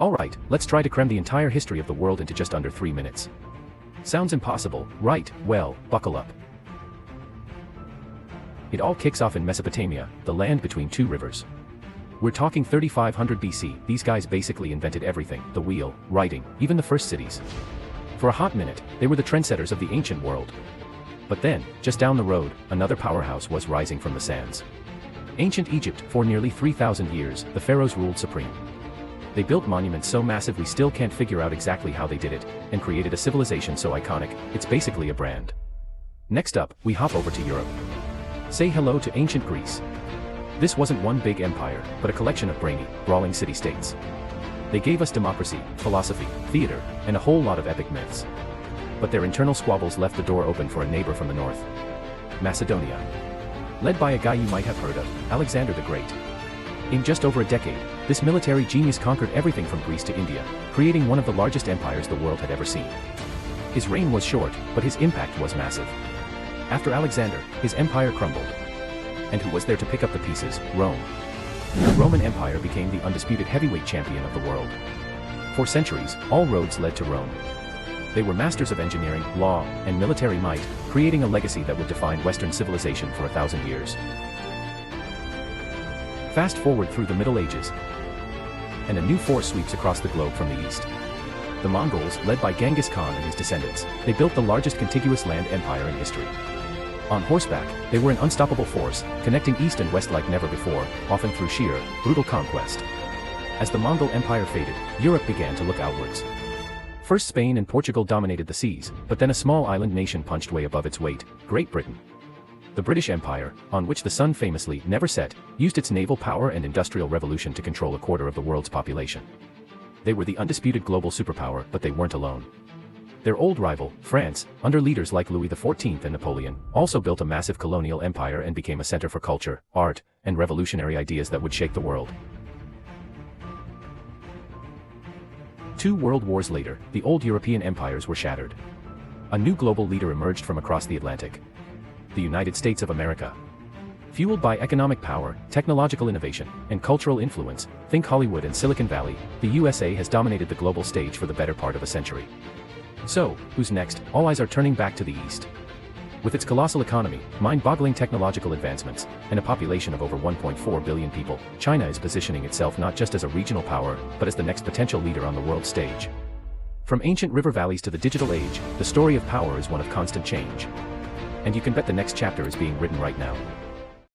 Alright, let's try to cram the entire history of the world into just under 3 minutes. Sounds impossible, right? Well, buckle up. It all kicks off in Mesopotamia, the land between two rivers. We're talking 3500 BC, these guys basically invented everything, the wheel, writing, even the first cities. For a hot minute, they were the trendsetters of the ancient world. But then, just down the road, another powerhouse was rising from the sands. Ancient Egypt, for nearly 3,000 years, the pharaohs ruled supreme. They built monuments so massive we still can't figure out exactly how they did it, and created a civilization so iconic, it's basically a brand. Next up, we hop over to Europe. Say hello to ancient Greece. This wasn't one big empire, but a collection of brainy, brawling city-states. They gave us democracy, philosophy, theater, and a whole lot of epic myths. But their internal squabbles left the door open for a neighbor from the north. Macedonia. Led by a guy you might have heard of, Alexander the Great. In just over a decade, this military genius conquered everything from Greece to India, creating one of the largest empires the world had ever seen. His reign was short, but his impact was massive. After Alexander, his empire crumbled. And who was there to pick up the pieces? Rome. The Roman Empire became the undisputed heavyweight champion of the world. For centuries, all roads led to Rome. They were masters of engineering, law, and military might, creating a legacy that would define Western civilization for 1,000 years. Fast forward through the Middle Ages, and a new force sweeps across the globe from the east. The Mongols, led by Genghis Khan and his descendants, they built the largest contiguous land empire in history. On horseback, they were an unstoppable force, connecting east and west like never before, often through sheer, brutal conquest. As the Mongol Empire faded, Europe began to look outwards. First Spain and Portugal dominated the seas, but then a small island nation punched way above its weight, Great Britain. The British Empire, on which the sun famously never set, used its naval power and industrial revolution to control a quarter of the world's population. They were the undisputed global superpower, but they weren't alone. Their old rival, France, under leaders like Louis XIV and Napoleon, also built a massive colonial empire and became a center for culture, art, and revolutionary ideas that would shake the world. 2 world wars later, the old European empires were shattered. A new global leader emerged from across the Atlantic. The United States of America. Fueled by economic power, technological innovation, and cultural influence, think Hollywood and Silicon Valley, the USA has dominated the global stage for the better part of a century. So, who's next? All eyes are turning back to the East. With its colossal economy, mind-boggling technological advancements, and a population of over 1.4 billion people, China is positioning itself not just as a regional power, but as the next potential leader on the world stage. From ancient river valleys to the digital age, the story of power is one of constant change. And you can bet the next chapter is being written right now.